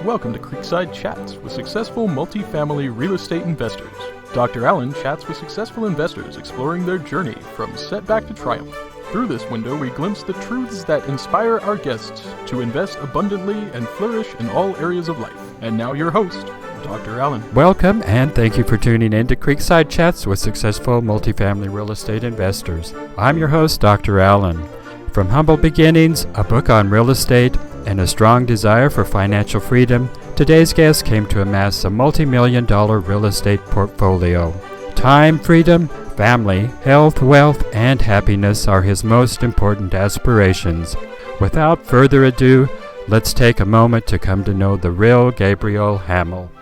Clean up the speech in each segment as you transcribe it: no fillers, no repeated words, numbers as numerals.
Welcome to Creekside Chats with successful multifamily real estate investors. Dr. Allen chats with successful investors exploring their journey from setback to triumph. Through this window, we glimpse the truths that inspire our guests to invest abundantly and flourish in all areas of life. And now your host, Dr. Allen. Welcome and thank you for tuning in to Creekside Chats with successful multifamily real estate investors. I'm your host, Dr. Allen. From humble beginnings, a book on real estate, and a strong desire for financial freedom, today's guest came to amass a multi-million-dollar real estate portfolio. Time, freedom, family, health, wealth, and happiness are his most important aspirations. Without further ado, let's take a moment to come to know the real Gabriel Hamel.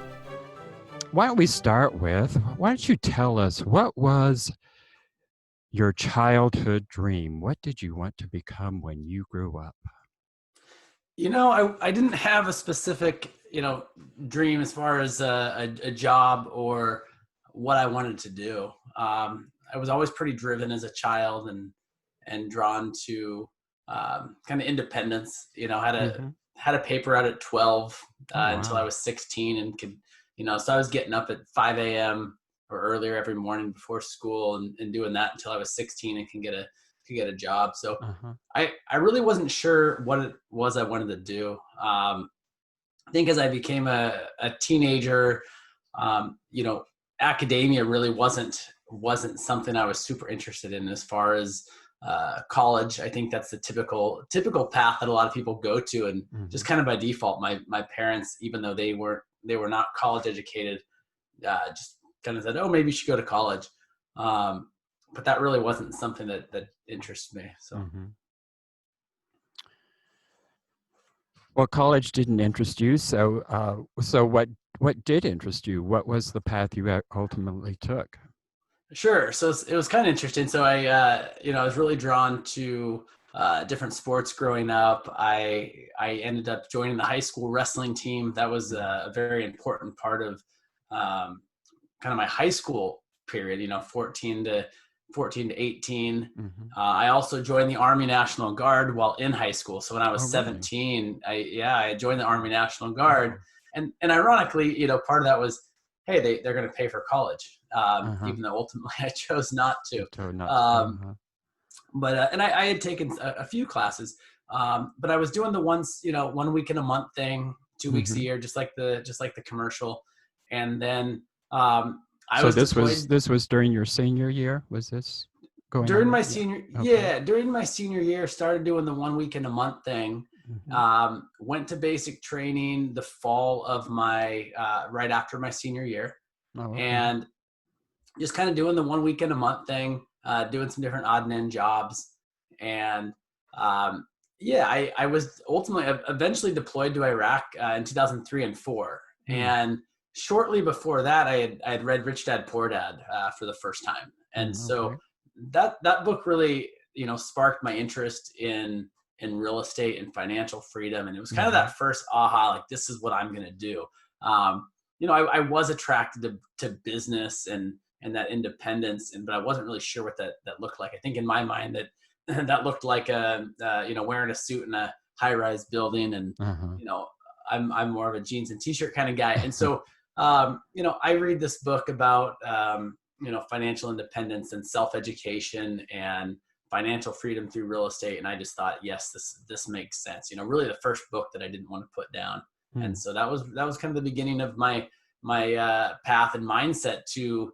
Why don't we start with, why don't you tell us, what was your childhood dream? What did you want to become when you grew up? I didn't have a specific, dream as far as a job or what I wanted to do. I was always pretty driven as a child and drawn to kind of independence. Had a paper out at 12 until I was 16 and could, so I was getting up at 5 a.m. or earlier every morning before school and doing that until I was 16 and could get a job. So I really wasn't sure what it was I wanted to do. I think as I became a teenager, academia really wasn't something I was super interested in as far as college. I think that's the typical path that a lot of people go to. And just kind of by default, my parents, even though they were not college educated, just kind of said, oh, maybe you should go to college. But that really wasn't something that interests me. So, Well, college didn't interest you. So what did interest you? What was the path you ultimately took? Sure. So it was kind of interesting. So I was really drawn to different sports growing up. I ended up joining the high school wrestling team. That was a very important part of kind of my high school period. 14 to 18. I also joined the Army National Guard while in high school. So when I was 17, I joined the Army National Guard. And ironically, part of that was, hey, they're going to pay for college, even though ultimately I chose not to. But I had taken a few classes, but I was doing the ones, 1 week in a month thing, 2 weeks a year, just like the commercial. And then this was during your senior year? Was this going during on? my senior? Okay. Yeah, during my senior year, started doing the 1 week in a month thing. Went to basic training the fall of my right after my senior year, and just kind of doing the 1 week in a month thing, doing some different odd and end jobs, and I was eventually deployed to Iraq in 2003 and 4, and shortly before that, I had read Rich Dad Poor Dad for the first time, and so that book really sparked my interest in real estate and financial freedom, and it was kind of that first aha, like this is what I'm going to do. I was attracted to business and that independence, but I wasn't really sure what that looked like. I think in my mind that looked like wearing a suit in a high-rise building, and I'm more of a jeans and t-shirt kind of guy, and so. I read this book about, financial independence and self-education and financial freedom through real estate. And I just thought, yes, this makes sense. Really the first book that I didn't want to put down. And so that was kind of the beginning of my path and mindset to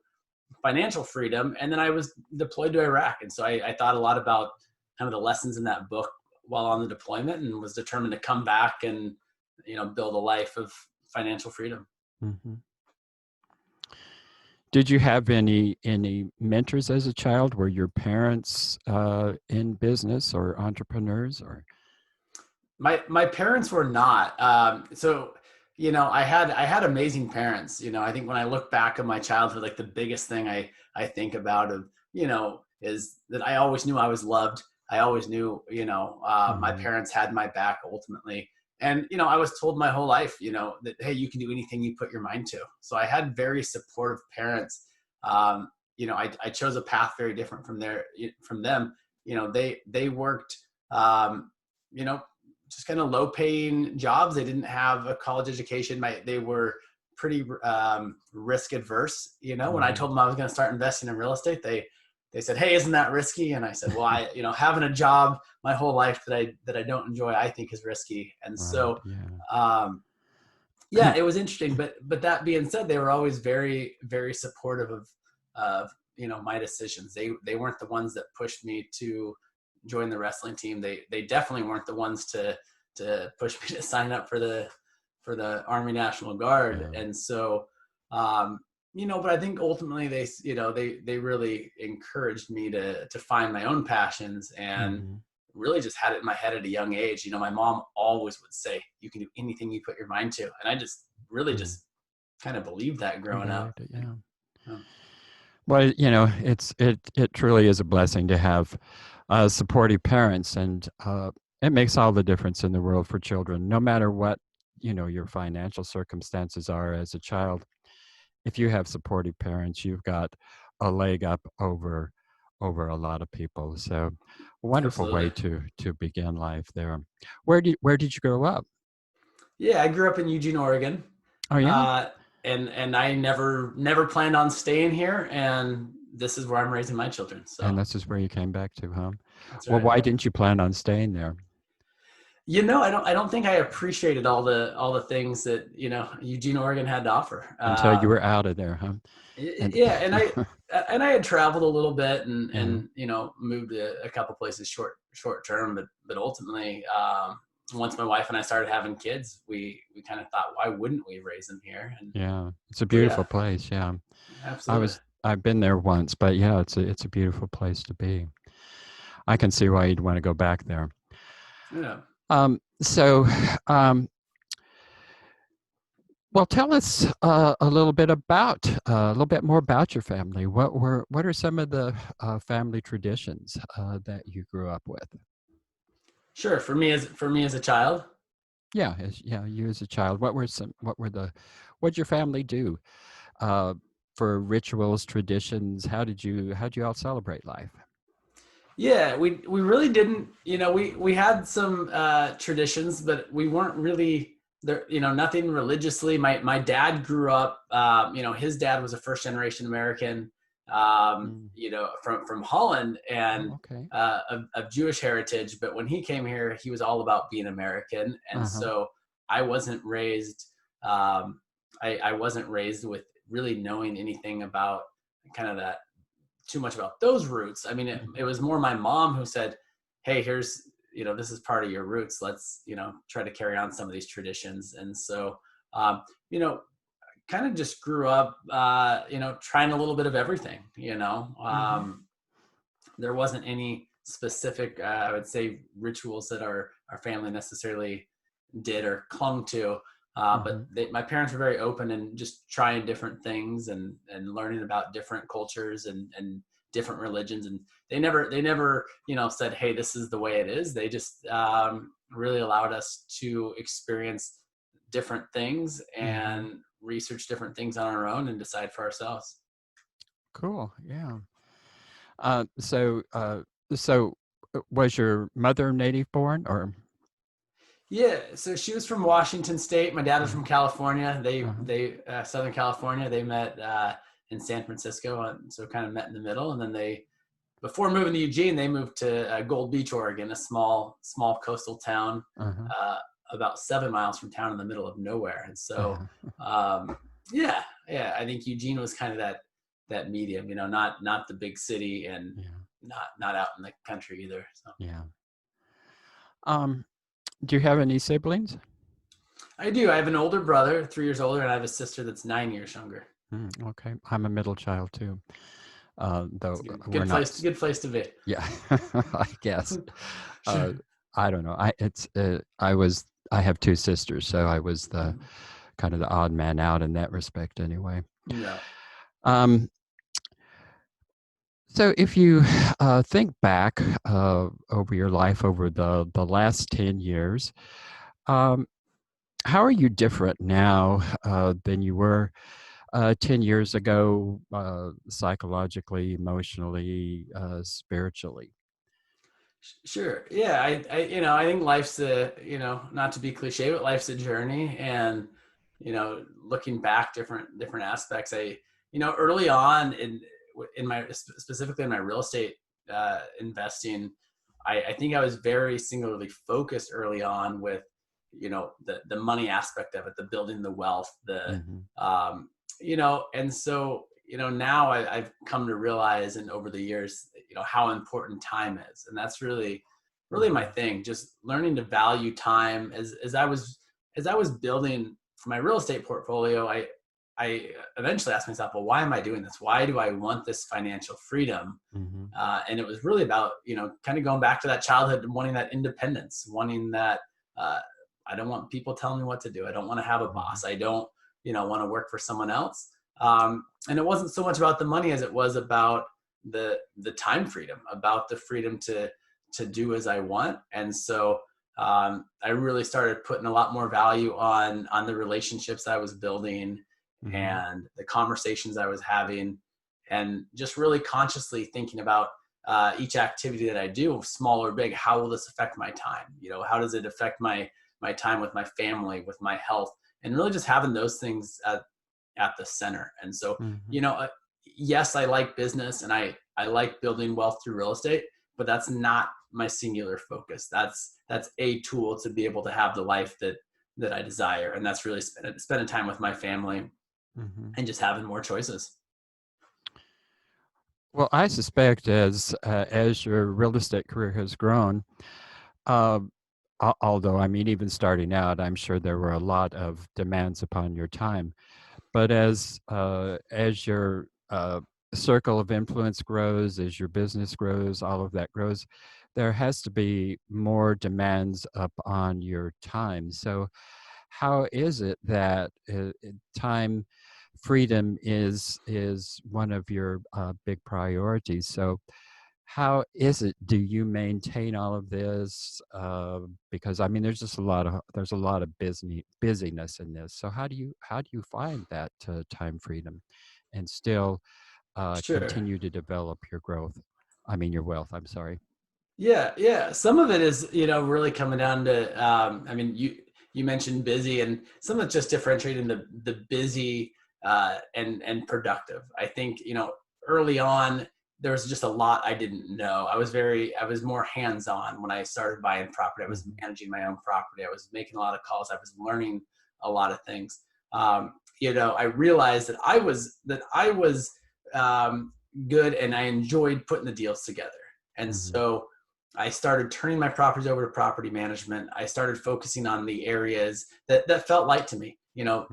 financial freedom. And then I was deployed to Iraq. And so I thought a lot about kind of the lessons in that book while on the deployment, and was determined to come back and, build a life of financial freedom. Did you have any mentors as a child? Were your parents in business or entrepreneurs? Or my parents were not. I had amazing parents. I think when I look back on my childhood, like the biggest thing I think about is that I always knew I was loved. I always knew my parents had my back ultimately. And, I was told my whole life, that, hey, you can do anything you put your mind to. So I had very supportive parents. I chose a path very different from them. They worked, just kind of low paying jobs. They didn't have a college education. They were pretty risk adverse. You know, when I told them I was going to start investing in real estate, they said, "Hey, isn't that risky?" And I said, "Well, having a job my whole life that I don't enjoy, I think is risky." And so, yeah, it was interesting. But that being said, they were always very, very supportive of my decisions. They weren't the ones that pushed me to join the wrestling team. They definitely weren't the ones to push me to sign up for the Army National Guard. Yeah. And so, but I think ultimately they really encouraged me to find my own passions and really just had it in my head at a young age. My mom always would say, "You can do anything you put your mind to." And I just really just kind of believed that growing up. Yeah. Well, it truly is a blessing to have supportive parents, and it makes all the difference in the world for children, no matter what, your financial circumstances are as a child. If you have supportive parents, you've got a leg up over a lot of people. So a wonderful way to begin life there. Where did you grow up? Yeah, I grew up in Eugene, Oregon. Oh yeah. And I never planned on staying here, and this is where I'm raising my children. So. And this is where you came back to, huh? That's well, right. Why didn't you plan on staying there? I don't think I appreciated all the things that Eugene, Oregon had to offer until you were out of there, huh? Yeah, and I had traveled a little bit and moved to a couple places short term, but ultimately, once my wife and I started having kids, we kind of thought, why wouldn't we raise them here? And yeah, it's a beautiful place. Yeah, absolutely. I've been there once, but yeah, it's a beautiful place to be. I can see why you'd want to go back there. Yeah. Well, tell us a little bit more about your family. What are some of the family traditions that you grew up with? Sure. For me as a child. Yeah, you as a child. What'd your family do for rituals, traditions? How did you all celebrate life? Yeah, we really didn't. We had some traditions, but we weren't really there. Nothing religiously. My dad grew up. His dad was a first generation American. From Holland and of Jewish heritage. But when he came here, he was all about being American, and so I wasn't raised. I wasn't raised with really knowing anything about kind of that. Too much about those roots. I mean, it was more my mom who said, "Hey, here's, this is part of your roots. Let's, try to carry on some of these traditions." And so, kind of just grew up, trying a little bit of everything, there wasn't any specific, I would say, rituals that our family necessarily did or clung to. But my parents were very open and just trying different things and learning about different cultures and different religions. And they never, said, "Hey, this is the way it is." They just really allowed us to experience different things and research different things on our own and decide for ourselves. Cool. Yeah. So was your mother native born or? Yeah, so she was from Washington State. My dad was from California. They Southern California. They met in San Francisco, so kind of met in the middle. And then before moving to Eugene, they moved to Gold Beach, Oregon, a small coastal town, about 7 miles from town in the middle of nowhere. And so, I think Eugene was kind of that medium, not the big city and not out in the country either. So. Yeah. Do you have any siblings? I do. I have an older brother, 3 years older, and I have a sister that's 9 years younger. Okay. I'm a middle child too. Though good place to be. Yeah, I guess. I don't know. I have two sisters, so I was the kind of the odd man out in that respect anyway. Yeah. So if you think back over your life over the last 10 years, how are you different now than you were 10 years ago, psychologically, emotionally, spiritually? Sure. Yeah. I think life's not to be cliche, but life's a journey. And, looking back different aspects, early on in my, specifically in my real estate investing, I think I was very singularly focused early on with, the money aspect of it, the building the wealth, and so, now I've come to realize, and over the years, how important time is. And that's really my thing, just learning to value time. As I was building for my real estate portfolio, I eventually asked myself, well, why am I doing this? Why do I want this financial freedom? And it was really about, kind of going back to that childhood and wanting that independence, wanting that, I don't want people telling me what to do. I don't want to have a boss. I don't, want to work for someone else. And it wasn't so much about the money as it was about the time freedom, about the freedom to do as I want. And so I really started putting a lot more value on the relationships I was building and the conversations I was having, and just really consciously thinking about each activity that I do, small or big. How will this affect my time? How does it affect my time with my family, with my health, and really just having those things at the center. And so, yes, I like business and I like building wealth through real estate, but that's not my singular focus. That's a tool to be able to have the life that I desire. And that's really spending time with my family and just having more choices. Well, I suspect as your real estate career has grown, although I mean, even starting out, I'm sure there were a lot of demands upon your time. But as your circle of influence grows, as your business grows, all of that grows, there has to be more demands upon your time. So how is it that time freedom is one of your big priorities? So how is it, do you maintain all of this? Because I mean, there's a lot of busyness in this. So how do you find that time freedom and still Sure. continue to develop your your wealth? I'm sorry. Yeah. Some of it is, really coming down to, you mentioned busy, and some of it's just differentiating the busy and productive. I think, early on, there was just a lot I didn't know. I was more hands-on when I started buying property. I was managing my own property. I was making a lot of calls. I was learning a lot of things. I realized that I was good, and I enjoyed putting the deals together. And so I started turning my properties over to property management. I started focusing on the areas that felt light to me,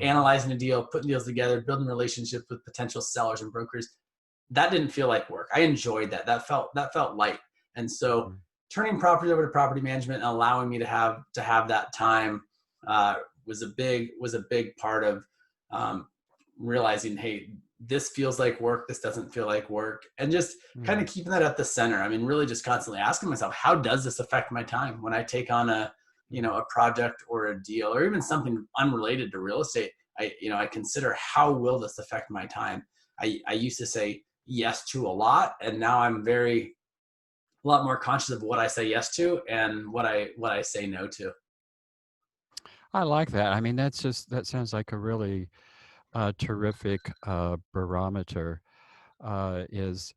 analyzing a deal, putting deals together, building relationships with potential sellers and brokers. That didn't feel like work. I enjoyed that. That felt light. And so turning properties over to property management and allowing me to have that time was a big part of realizing, hey, this feels like work. This doesn't feel like work. And just kind of keeping that at the center. I mean, really just constantly asking myself, how does this affect my time when I take on a project or a deal or even something unrelated to real estate? I consider, how will this affect my time? I used to say yes to a lot, and now I'm a lot more conscious of what I say yes to and what I say no to. I like that. I mean, that sounds like a really terrific barometer. Does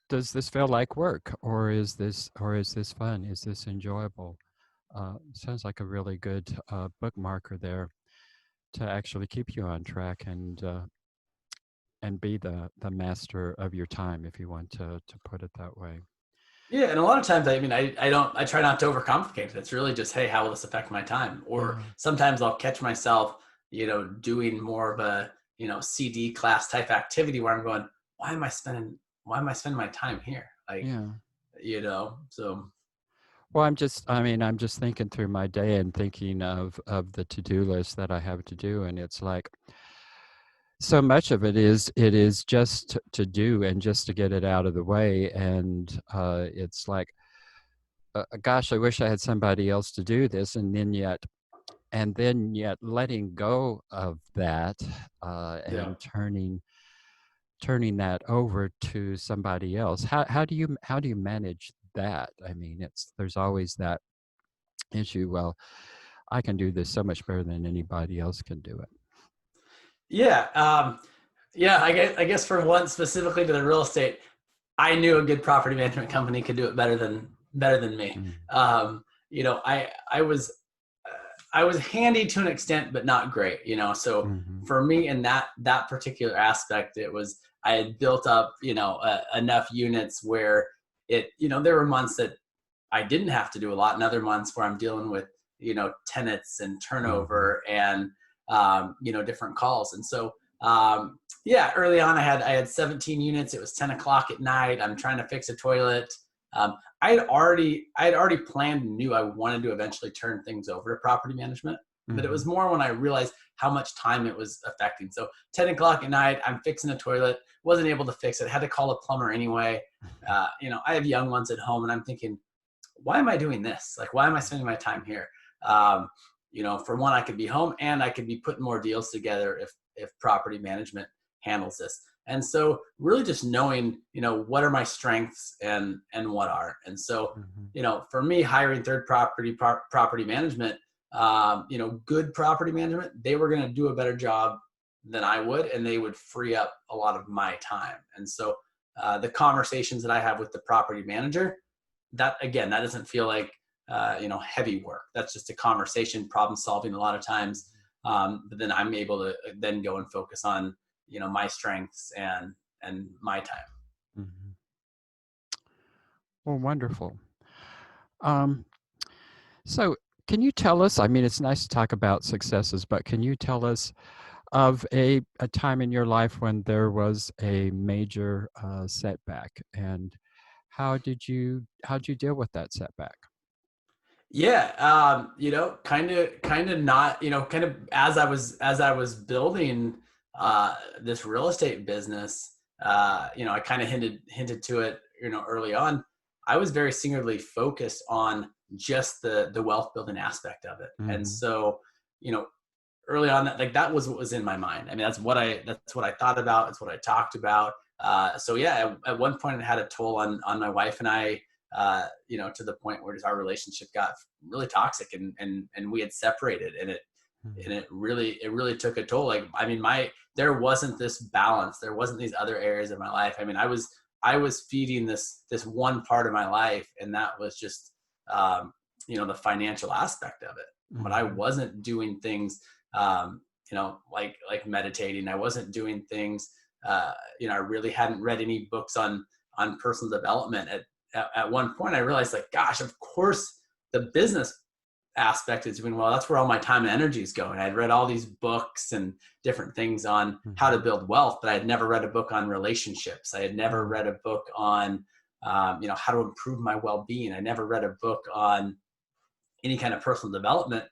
this feel like work, or is this fun? Is this enjoyable? Sounds like a really good bookmarker there to actually keep you on track and be the master of your time, if you want to put it that way. Yeah, and a lot of times, I try not to overcomplicate it. It's really just, hey, how will this affect my time? Or sometimes I'll catch myself, doing more of a, CD class type activity where I'm going, why am I spending my time here? So. Well, I'm just thinking through my day and thinking of the to-do list that I have to do, and it's like, so much of it is just to do and just to get it out of the way. And it's like, gosh, I wish I had somebody else to do this. And then yet letting go of that and turning that over to somebody else. How do you manage that. I mean, there's always that issue. Well, I can do this so much better than anybody else can do it. Yeah. Yeah. I guess for one, specifically to the real estate, I knew a good property management company could do it better than me. I was handy to an extent, but not great, so for me in that particular aspect, I had built up, enough units where there were months that I didn't have to do a lot, and other months where I'm dealing with, tenants and turnover and, different calls. And so, early on I had 17 units. It was 10 o'clock at night. I'm trying to fix a toilet. I had already planned and knew I wanted to eventually turn things over to property management, but it was more when I realized how much time it was affecting. So 10 o'clock at night, I'm fixing a toilet, wasn't able to fix it, had to call a plumber anyway. I have young ones at home, and I'm thinking, why am I doing this? Like, why am I spending my time here? For one, I could be home and I could be putting more deals together if property management handles this. And so really just knowing, what are my strengths and what are. And so, for me, hiring third property management, good property management, they were going to do a better job than I would, and they would free up a lot of my time. And so the conversations that I have with the property manager, that doesn't feel like, heavy work. That's just a conversation, problem solving a lot of times. But then I'm able to then go and focus on, my strengths and my time. Mm-hmm. Well, wonderful. So can you tell us, I mean, it's nice to talk about successes, but can you tell us of a time in your life when there was a major setback, and how'd you deal with that setback? Yeah. Kind of not, kind of as I was building this real estate business, I kind of hinted to it, early on. I was very singularly focused on just the wealth building aspect of it. And so, early on, that was what was in my mind. I mean, that's what I thought about. It's what I talked about. So yeah, at one point it had a toll on my wife and I, to the point where our relationship got really toxic, and we had separated, and it really took a toll. Like, I mean, there wasn't this balance. There wasn't these other areas of my life. I mean, I was feeding this one part of my life, and that was just, the financial aspect of it. But I wasn't doing things, like meditating. I wasn't doing things, I really hadn't read any books on personal development. At one point I realized, like, gosh, of course the business aspect is doing well. That's where all my time and energy is going. I'd read all these books and different things on how to build wealth, but I had never read a book on relationships. I had never read a book on, how to improve my well-being. I never read a book on any kind of personal development.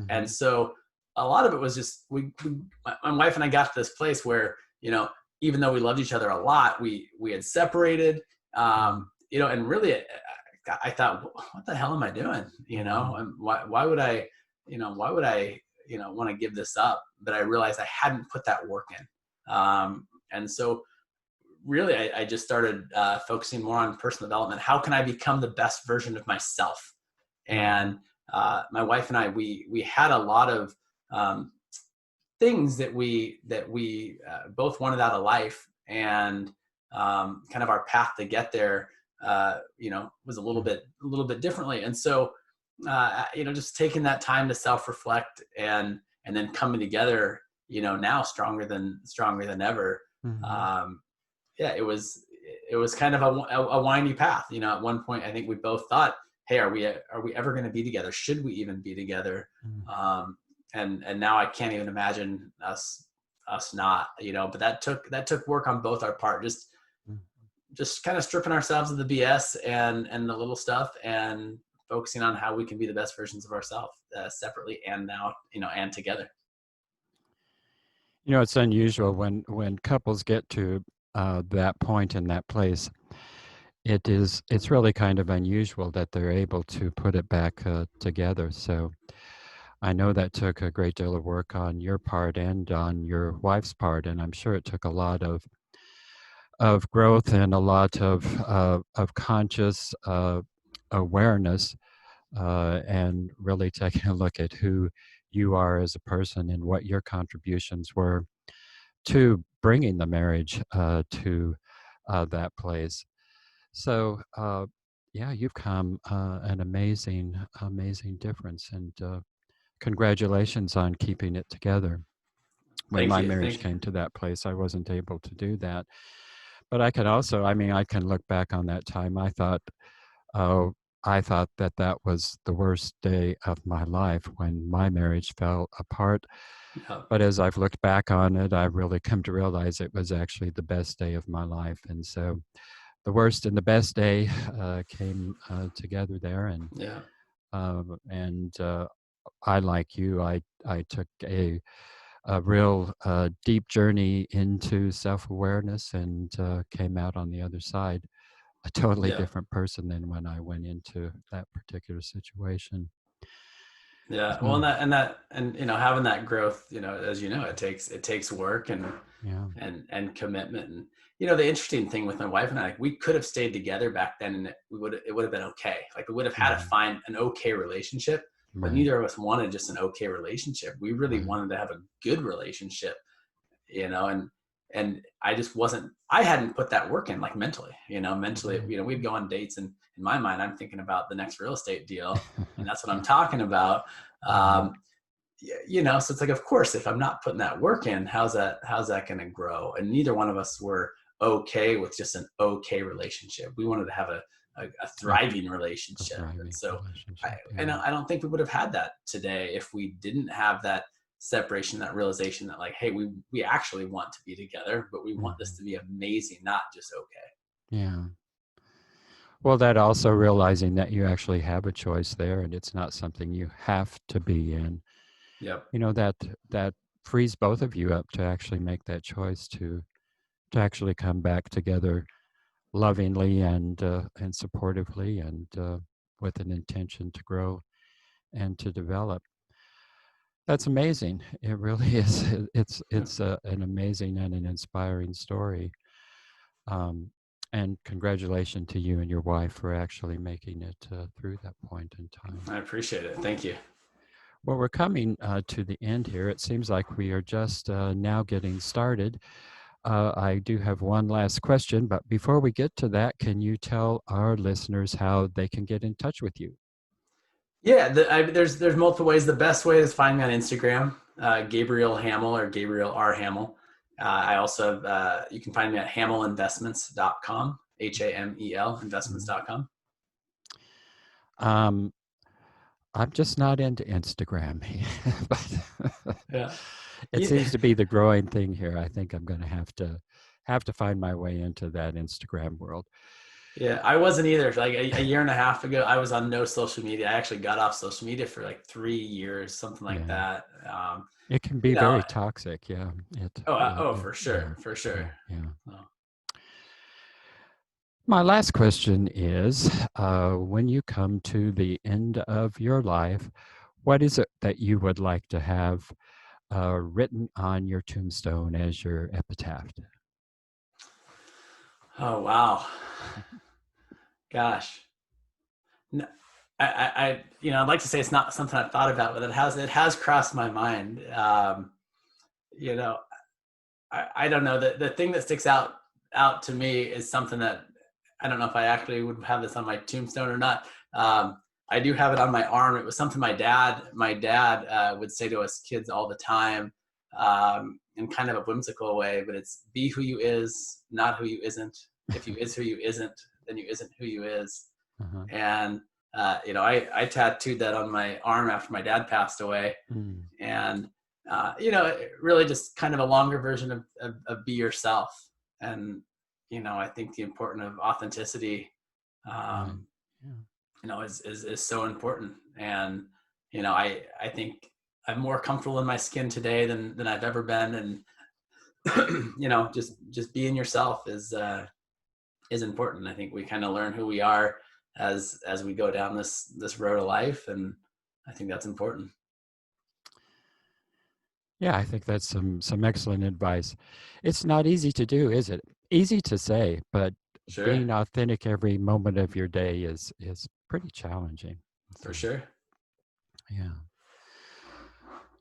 And so a lot of it was just, my wife and I got to this place where, even though we loved each other a lot, we had separated, and really I thought, what the hell am I doing? And why would I want to give this up? But I realized I hadn't put that work in. And so really I just started focusing more on personal development. How can I become the best version of myself? And my wife and I, we had a lot of things that we both wanted out of life, and kind of our path to get there, was a little bit differently. And so, just taking that time to self-reflect and then coming together, now stronger than ever. It was kind of a windy path. At one point, I think we both thought, hey, are we ever going to be together? Should we even be together? And now I can't even imagine us not, but that took work on both our part. Just kind of stripping ourselves of the BS and the little stuff, and focusing on how we can be the best versions of ourselves, separately and now, and together. It's unusual when couples get to that point in that place. It's really kind of unusual that they're able to put it back together. So I know that took a great deal of work on your part and on your wife's part, and I'm sure it took a lot of growth and a lot of conscious awareness and really taking a look at who you are as a person and what your contributions were to bringing the marriage to that place. So, yeah, you've come an amazing difference, and congratulations on keeping it together. When Thank my you. marriage came to that place, I wasn't able to do that. But I can also, I mean, I can look back on that time. Uh, I thought that that was the worst day of my life when my marriage fell apart. Yeah. But as I've looked back on it, I've really come to realize it was actually the best day of my life. And so the worst and the best day came together there. Yeah. And I, like you, I took a real deep journey into self-awareness and came out on the other side a totally Yeah. different person than when I went into that particular situation. Yeah. So, Well, and you know, having that growth, you know, as you know, it takes work and yeah. and commitment. And you know, the interesting thing with my wife and I, like, we could have stayed together back then, and it would have been okay. Like, we would have had to find an okay relationship, but Right. neither of us wanted just an okay relationship. We really Right. wanted to have a good relationship, you know, and I just wasn't. I hadn't put that work in, like, mentally. You know, you know, we'd go on dates, and in my mind, I'm thinking about the next real estate deal, and that's what I'm talking about. Um, you know, so it's like, of course, if I'm not putting that work in, how's that going to grow? And neither one of us were okay with just an okay relationship. We wanted to have a thriving relationship. And so I don't think we would have had that today if we didn't have that separation, that realization that, like, hey, we actually want to be together, but we want this to be amazing, not just okay. Yeah. Well, that also realizing that you actually have a choice there and it's not something you have to be in. Yep. You know, that frees both of you up to actually make that choice to actually come back together lovingly and supportively and with an intention to grow and to develop. That's amazing. It really is. It's an amazing and an inspiring story. And congratulations to you and your wife for actually making it through that point in time. I appreciate it. Thank you. Well, we're coming to the end here. It seems like we are just now getting started. I do have one last question, but before we get to that, can you tell our listeners how they can get in touch with you? Yeah, there's multiple ways. The best way is find me on Instagram, Gabriel Hamel or Gabriel R. Hamel. I also have, you can find me at hamelinvestments.com, HAMEL investments.com. I'm just not into Instagram, but yeah, it seems to be the growing thing here. I think I'm going to have to find my way into that Instagram world. Yeah, I wasn't either. Like a year and a half ago, I was on no social media. I actually got off social media for like 3 years, something like that. It can be very toxic. Yeah. For sure. For sure. Yeah. Oh. My last question is, when you come to the end of your life, what is it that you would like to have written on your tombstone as your epitaph? Oh, wow. Gosh. No, I'd like to say it's not something I've thought about, but it has crossed my mind. You know, I don't know. The thing that sticks out to me is something that I don't know if I actually would have this on my tombstone or not. I do have it on my arm. It was something my dad would say to us kids all the time, in kind of a whimsical way, but it's be who you is, not who you isn't. If you is who you isn't, then you isn't who you is. Uh-huh. And, I tattooed that on my arm after my dad passed away. And, really just kind of a longer version of be yourself. And, I think the importance of authenticity, is so important. And, I think I'm more comfortable in my skin today than I've ever been. And, just being yourself is important. I think we kind of learn who we are as we go down this road of life. And I think that's important. Yeah, I think that's some excellent advice. It's not easy to do, is it? Easy to say, but Sure. being authentic every moment of your day is pretty challenging. For sure. Yeah.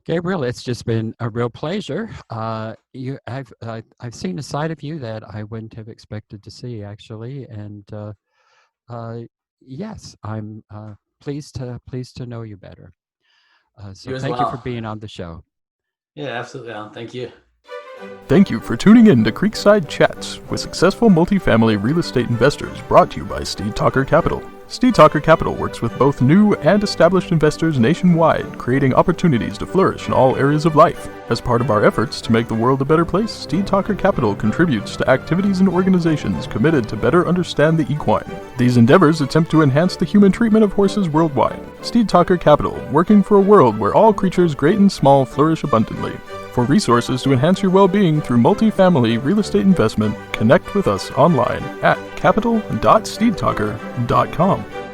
Gabriel, it's just been a real pleasure. I've seen a side of you that I wouldn't have expected to see, actually, and yes, I'm pleased to know you better. So thank you for being on the show. Yeah, absolutely, Alan. Thank you. Thank you for tuning in to Creekside Chats with Successful Multifamily Real Estate Investors, brought to you by Steed Talker Capital. Steed Talker Capital works with both new and established investors nationwide, creating opportunities to flourish in all areas of life. As part of our efforts to make the world a better place, Steed Talker Capital contributes to activities and organizations committed to better understand the equine. These endeavors attempt to enhance the human treatment of horses worldwide. Steed Talker Capital, working for a world where all creatures great and small flourish abundantly. For resources to enhance your well-being through multifamily real estate investment, connect with us online at capital.steedtalker.com.